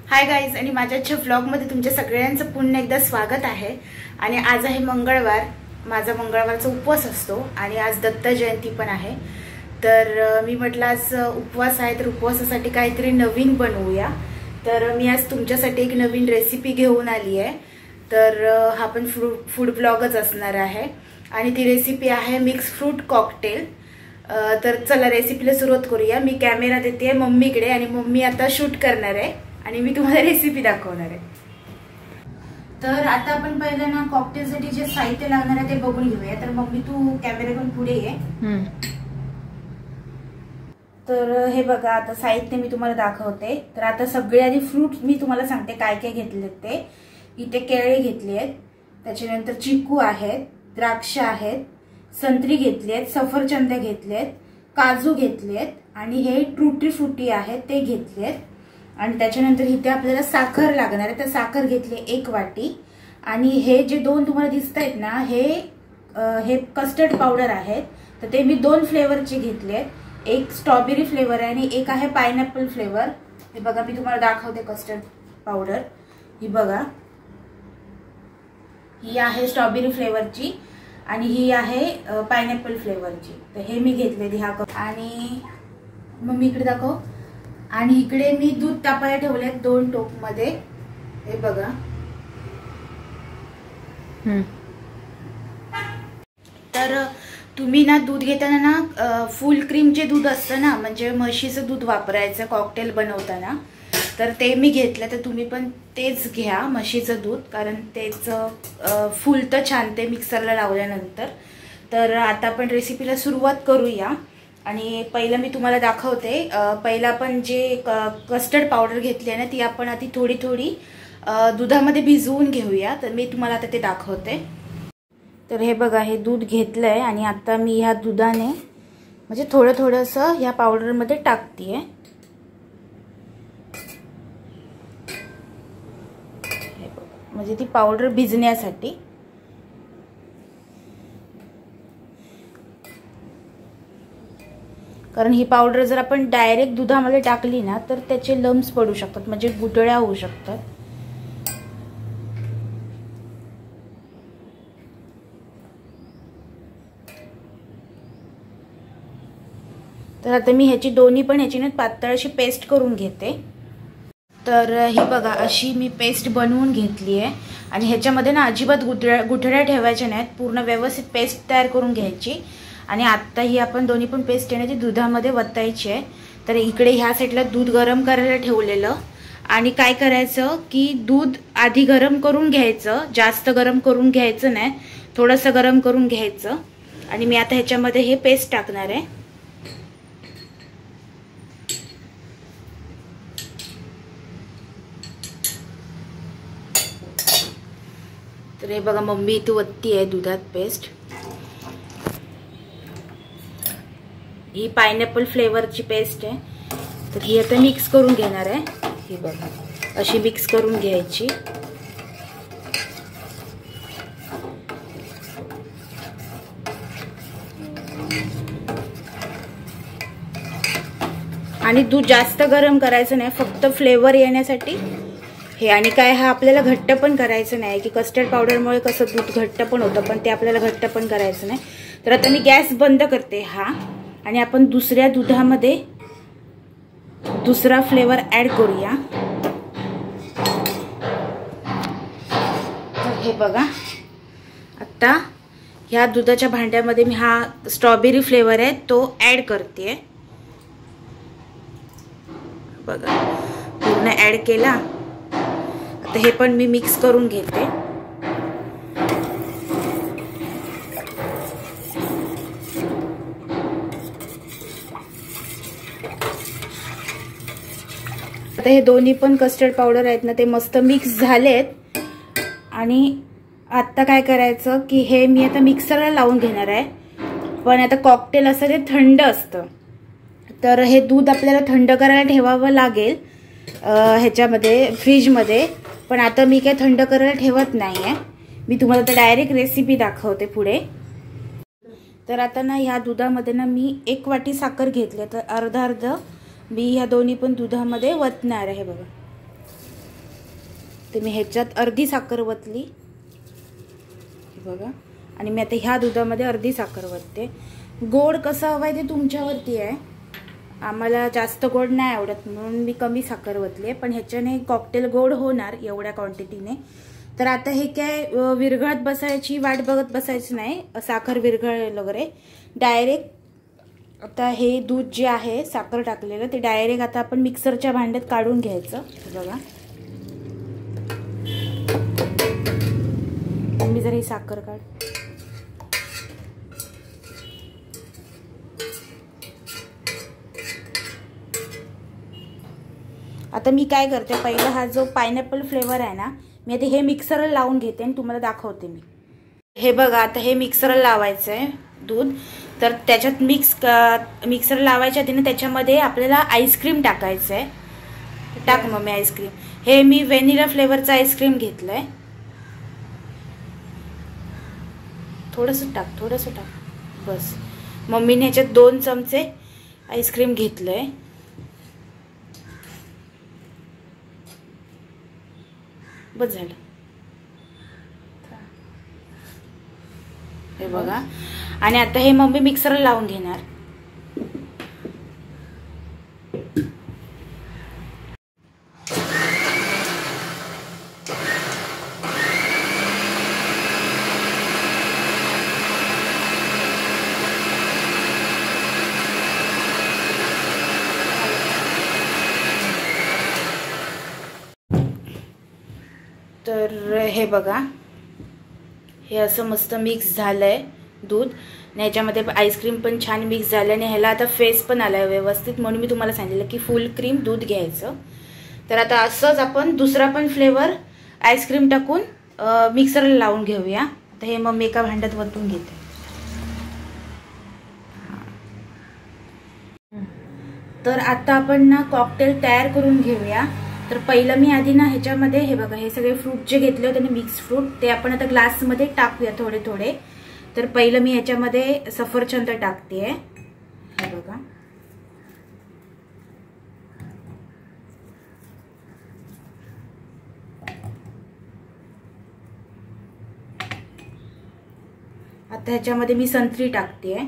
Hi guys आणि माझ्या व्लॉगमध्ये तुमच्या सगळ्यांचं पुन्हा एकदा स्वागत आहे। आणि आज आहे मंगळवार, माझा मंगळवारचा उपवास असतो आणि आज दत्त जयंती पण आहे। तर मी म्हटलं आज उपवास आहे तर उपवासासाठी काहीतरी नवीन बनवूया। तर मी आज तुमच्यासाठी एक नवीन रेसिपी घेऊन आली आहे। तर हा पण फूड ब्लॉगच असणार आहे आणि ती रेसिपी आहे मिक्स फ्रूट कॉकटेल। तर चला रेसिपीला सुरुवात करूया। मी कॅमेरा देते मम्मीकडे आणि मम्मी आता शूट करणार आहे आणि मी तुम्हाला रेसिपी दाखवणार आहे। तर आता आपण पहिला ना कॉकटेलसाठी जे साहित्य लागणार आहे ते बघून घेऊया। तर मम्मी तू कॅमेऱ्याकडून पुढे ये। तर हे बघा आता साहित्य मी तुम्हाला दाखवते। तर आता सगळे आधी फ्रूट मी तुम्हाला सांगते काय काय घेतलेत ते। इथे केळे घेतले आहेत, त्याच्यानंतर चिकू आहेत, द्राक्ष आहेत, संत्री घेतली आहेत, सफरचंद घेतलेत, काजू घेतलेत आणि हे टूटी फ्रुटी आहेत ते घेतलेत। आणि त्याच्यानंतर इथे आपल्याला साखर लागणार आहे। तर साखर घेतली 1 वाटी आणि हे जे दोन तुम्हाला दिसतायत ना हे कस्टर्ड पावडर आहेत। तर ते मी 2 फ्लेवरचे घेतलेत, एक स्ट्रॉबेरी फ्लेवर आहे आणि एक आहे पायनॅपल फ्लेवर। हे बघा मी तुम्हाला दाखवते कस्टर्ड पावडर। ही बघा, ही आहे स्ट्रॉबेरी फ्लेवरची आणि ही आहे पायनॅपल फ्लेवरची। तर हे मी घेतले हा कप। आणि मग मी इकडे दाखव। आणि इकडे मी दूध तापायला ठेवले 2 टोप मध्ये। हे बघा, तर तुम्ही ना दूध घेताना ना फुल क्रीमचे दूध असतं ना, म्हणजे म्हशीचं दूध वापरायचं कॉकटेल बनवताना। तर ते मी घेतलं, तर तुम्ही पण तेच घ्या म्हशीचं दूध, कारण तेच फुलतं छान ते मिक्सरला लावल्यानंतर। तर आता आपण रेसिपीला सुरुवात करूया। आणि पहिलं मी तुम्हाला दाखवते। पहिला आपण जे कस्टर्ड पावडर घेतली आहे ना ती आपण आधी थोडी थोडी दुधामध्ये भिजवून घेऊया। तर मी तुम्हाला आता ते दाखवते। तर हे बघा, हे दूध घेतलंय आणि आता मी ह्या दुधाने म्हणजे थोडं थोडंसं ह्या पावडरमध्ये टाकतेय। म्हणजे ती पावडर भिजण्यासाठी। कारण ही पावडर जर आपण डायरेक्ट दुधामध्ये टाकली ना तर त्याचे लम्स पडू शकतात, म्हणजे गुठळ्या होऊ शकतात। तर आता मी ह्याची दोन्ही पण ह्याची ना पातळ अशी पेस्ट करून घेते। तर ही बघा, अशी मी पेस्ट बनवून घेतली आहे आणि ह्याच्यामध्ये ना अजिबात गुठळ्या ठेवायच्या नाहीत, पूर्ण व्यवस्थित पेस्ट तयार करून घ्यायची। आणि आत्ता ही आपण दोन्ही पण पेस्ट आहे ना ती दुधामध्ये वतायची आहे। तर इकडे ह्या साईडला दूध गरम करायला ठेवलेलं। आणि काय करायचं की दूध आधी गरम करून घ्यायचं, जास्त गरम करून घ्यायचं नाही, थोडंसं गरम करून घ्यायचं। आणि मी आता ह्याच्यामध्ये हे पेस्ट टाकणार आहे। तर हे बघा मम्मी इथे वत्ती आहे दुधात पेस्ट। ही पायनॅपल फ्लेवरची पेस्ट आहे। तर ही आता मिक्स करून घेणार आहे। ही बघा, अशी मिक्स करून घ्यायची। आणि दूध जास्त गरम करायचं नाही, फक्त फ्लेवर येण्यासाठी हे। आणि काय हा आपल्याला घट्ट पण करायचं नाही, की कस्टर्ड पावडरमुळे कसं दूध घट्ट पण होतं, पण ते आपल्याला घट्ट पण करायचं नाही। तर आता मी गॅस बंद करते हा आणि आपण दुसऱ्या दुधामध्ये दुसरा फ्लेवर ऍड करूया। तर हे बघा, आता ह्या दुधाच्या भांड्यामध्ये मी हा स्ट्रॉबेरी फ्लेवर आहे तो ऍड करते। बघा, पूर्ण ऍड केला। आता हे पण मी मिक्स करून घेते। आता हे दोन्ही पण कस्टर्ड पावडर आहेत ना ते मस्त मिक्स झालेत। आणि आता काय करायचं की हे मी आता मिक्सरला लावून घेणार आहे। पण आता कॉकटेल असं ते थंड असतं, तर हे दूध आपल्याला थंड करायला ठेवावं लागेल ह्याच्यामध्ये फ्रीजमध्ये। पण आता मी काय थंड करायला ठेवत नाहीये, मी तुम्हाला तर डायरेक्ट रेसिपी दाखवते पुढे। तर आता ना ह्या दुधामध्ये ना मी 1 वाटी साखर घेतली, तर अर्धा मी ह्या दोन्ही पण दुधामध्ये वतणार आहे। बघा, तर मी ह्याच्यात अर्धी साखर वतली, हे बघा. आणि मी आता ह्या दुधामध्ये अर्धी साखर वतते. गोड कसं हवं आहे ते तुमच्यावरती आहे. आम्हाला जास्त गोड नाही आवडत म्हणून मी कमी साखर वतली, पण ह्याच्याने कॉकटेल गोड होणार एवढ्या क्वांटिटीने. तर आता हे काय विरघळत बसायची वाट बघत बसायची नाही, साखर विरघळेल वगैरे. डायरेक्ट आता हे दूध जे आहे साखर टाकलेलं ते डायरेक्ट आता आपण मिक्सरच्या भांड्यात काढून घ्यायचं. बघा मी जर ही साखर काढ. आता मी काय करते, पहिला हा जो पायनॅपल फ्लेवर आहे ना, मी आता हे मिक्सरला लावून घेते आणि तुम्हाला दाखवते मी. हे बघा आता हे मिक्सरला लावायचं आहे दूध. तर त्याच्यात मिक्सर लावायच्या आधी ना त्याच्यामध्ये आपल्याला आईस्क्रीम टाकायचं आहे. टाक मम्मी आईस्क्रीम. हे मी व्हॅनिला फ्लेवरचं आईस्क्रीम घेतलंय. थोडंसं टाक बस. मम्मीने ह्याच्यात 2 चमचे आईस्क्रीम घेतलंय. बस झालं. हे बघा. आणि आता हे मम्मी मिक्सरला लावून घेणार. तर हे बघा हे असं मस्त मिक्स झालंय दूध. आणि ह्याच्यामध्ये आईस्क्रीम पण छान मिक्स झालं आणि ह्याला आता फेस पण आलाय व्यवस्थित, म्हणून मी तुम्हाला सांगितलं की फुल क्रीम दूध घ्यायचं. तर आता असंच आपण दुसरा पण फ्लेवर आईस्क्रीम टाकून मिक्सरला लावून घेऊया. तर हे मग मी एका भांड्यात वतून घेते. तर आता आपण ना कॉकटेल तयार करून घेऊया. तर पहिलं मी आधी ना ह्याच्यामध्ये हे बघा हे सगळे फ्रूट जे घेतले होते ना मिक्स फ्रूट ते आपण आता ग्लासमध्ये टाकूया थोडे थोडे. तर पहिलं मी ह्याच्यामध्ये सफरचंद टाकते. हे बघा आता ह्याच्यामध्ये मी संत्री टाकते.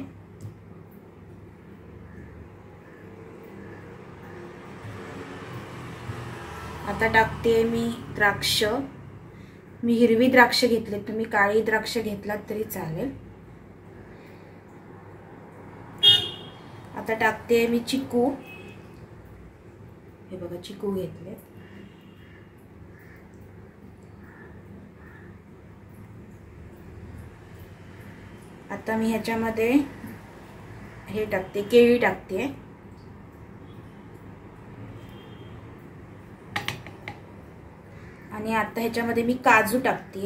आता टाकते मी द्राक्ष. मी हिरवी द्राक्ष घेतले, तुम्ही काळी द्राक्ष घेतलात तरी चालेल. आता टाकते मी चिकू. हे बघा चिकू घेतले. आता मी ह्याच्यामध्ये हे टाकते केळी टाकते. आणि आता ह्याच्यामध्ये मी काजू टाकते.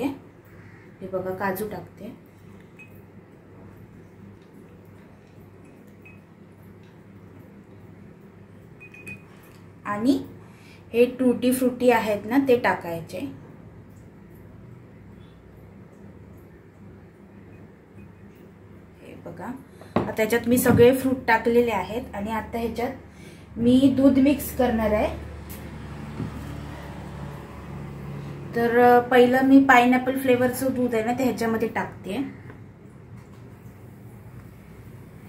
हे बघा काजू टाकते. आणि हे टूटी फ्रुटी आहेत ना ते टाकायचे. हे बघा आता ह्याच्यात मी सगळे फ्रूट टाकलेले आहेत. आणि आता ह्याच्यात मी दूध मिक्स करणार आहे. तर पहिलं मी पायनॅपल फ्लेवरचं दूध आहे ना ते ह्याच्यामध्ये टाकते.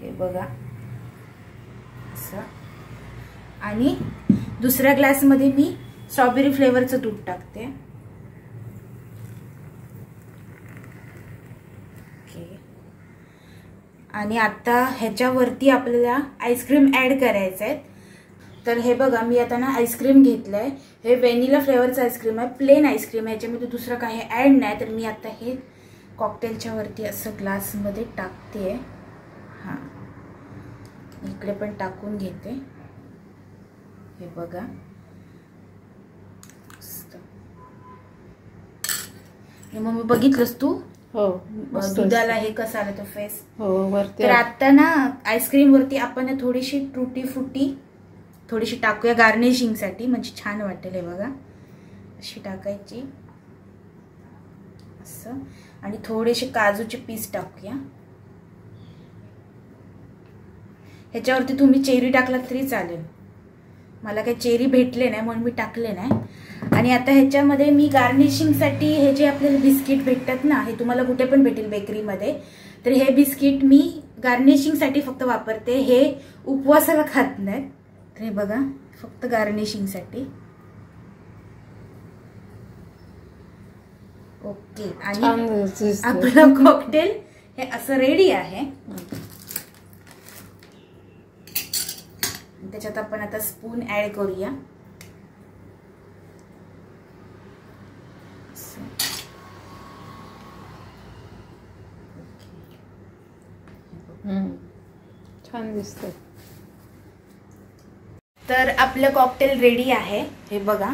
हे बघा असं. आणि दुसऱ्या ग्लासमध्ये मी स्ट्रॉबेरी फ्लेवरचं दूध टाकते. आणि आता ह्याच्यावरती आपल्याला आईस्क्रीम ऍड करायचं आहे. तर हे बघा मी आता ना आईस्क्रीम घेतलंय. हे व्हॅनिला फ्लेवरचं आईस्क्रीम आहे, प्लेन आईस्क्रीम आहे, ह्याच्यामध्ये दुसरं काही ऍड नाही. तर मी आता हे कॉकटेलच्या वरती असं ग्लासमध्ये टाकते. हां इकडे पण टाकून घेते. हे बघा हे मग मी बघितलंस तू हो दुधाला हे कसं आलं तो फेस. हो वरती. तर आता ना आईस्क्रीम वरती आपण थोडीशी टूटी फ्रुटी थोडीशी टाकूया गार्निशिंग साठी, म्हणजे छान वाटेल. हे बघा अशी टाकायची असं. आणि थोडेसे काजूचे पीस टाकूया. ह्याच्यावरती तुम्ही चेरी टाकलात तरी चालेल. मला काही चेरी भेटले नाही म्हणून मी टाकले नाही. आणि आता ह्याच्यामध्ये मी गार्निशिंगसाठी हे जे आपल्याला बिस्किट भेटतात ना, हे तुम्हाला कुठे पण भेटेल बेकरीमध्ये, तर हे बिस्किट मी गार्निशिंगसाठी फक्त वापरते. हे उपवासाला खात नाहीत. तर हे बघा, फक्त गार्निशिंगसाठी. ओके. आणि आपलं कॉकटेल हे असं रेडी आहे. त्याच्यात आपण आता स्पून ऍड करूया. छान दिसतं. तर आपलं कॉकटेल रेडी आहे. हे बघा,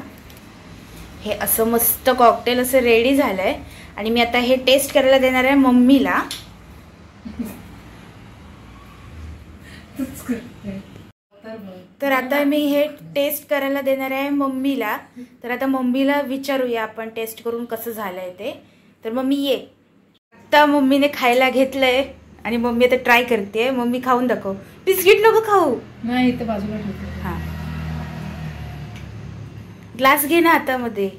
हे असं मस्त कॉकटेल असं रेडी झालंय. आणि मी आता हे टेस्ट करायला देणार आहे मम्मीला. तर आता मी हे टेस्ट करायला देणार आहे मम्मीला. तर आता मम्मीला विचारूया आपण टेस्ट करून कसं झालंय ते. तर मम्मी ये. आता मम्मीने खायला घेतलंय आणि मम्मी आता ट्राय करते. मम्मी खाऊन दाखव. बिस्किट नको खाऊ. नाही, इथे बाजूला ठेवते. हा, ग्लास घे ना हातामध्ये.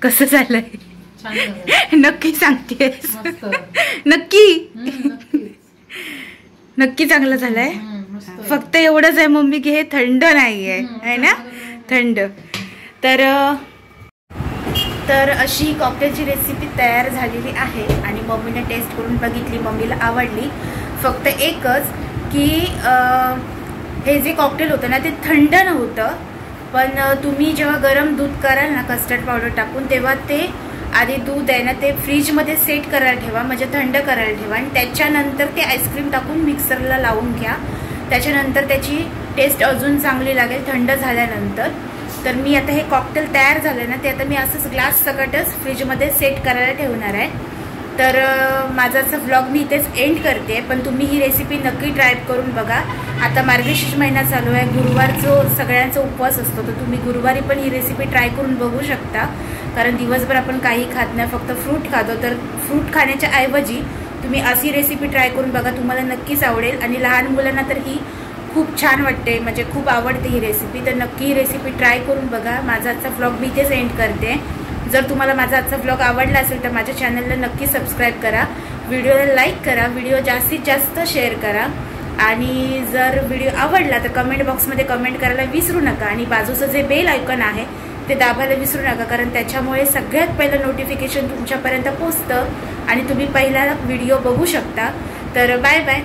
कसं झालंय? नक्की सांगतेस? नक्की नक्की चांगलं झालंय. फक्त एवढंच आहे मम्मी की हे थंड नाहीये, है ना? थंड. तर अशी कॉकटेलची रेसिपी तयार झालेली आहे आणि मम्मीने टेस्ट करून बघितली. मम्मीला आवडली. फक्त एकच की हे जे कॉकटेल होतं ना, ते थंड नव्हतं. पण तुम्ही जेव्हा गरम दूध कराल ना कस्टर्ड पावडर टाकून, तेव्हा ते आधी दूध आहे ना ते फ्रीजमध्ये सेट करायला ठेवा, म्हणजे थंड करायला ठेवा. आणि त्याच्यानंतर ते आईस्क्रीम टाकून मिक्सरला लावून घ्या. त्याच्यानंतर त्याची टेस्ट अजून चांगली लागेल थंड झाल्यानंतर. तर मी आता हे कॉकटेल तयार झालं ना, ते आता मी असंच ग्लास सकटच फ्रीजमध्ये सेट करायला ठेवणार आहे. तर माझा व्लॉग मी इथेच एंड करते. पण तुम्ही ही रेसिपी नक्की ट्राय करून बघा. आता मार्गशीर्ष महिना चालू आहे. गुरुवारचा सगळ्यांचा उपवास असतो, तर तुम्ही गुरुवारी पण ही रेसिपी ट्राय करून बघू शकता. कारण दिवसभर आपण काही खात नाही, फक्त फ्रूट खातो. तर फ्रूट खाण्याच्या ऐवजी तुम्ही अशी रेसिपी ट्राय करून बघा. तुम्हाला नक्कीच आवडेल. आणि लहान मुलांना तर ही खूप छान वाटते, म्हणजे खूप आवडते ही रेसिपी. तर नक्की ही रेसिपी ट्राय करून बघा. माझा आजचा व्लॉग मी इथेच एंड करते. जर तुम्हाला माझा आजचा व्लॉग आवडला असेल तर माझ्या चॅनलला नक्की सबस्क्राईब करा, व्हिडिओला लाईक करा, व्हिडिओ जास्तीत जास्त शेअर करा. आणि जर व्हिडिओ आवडला तर कमेंट बॉक्समध्ये कमेंट करायला विसरू नका. आणि बाजूचं जे बेल आयकॉन आहे ते दाबायला विसरू नका, कारण त्याच्यामुळे सगळ्यात पहिलं नोटिफिकेशन तुमच्यापर्यंत पोहोचतं आणि तुम्ही पहिला व्हिडिओ बघू शकता. तर बाय बाय.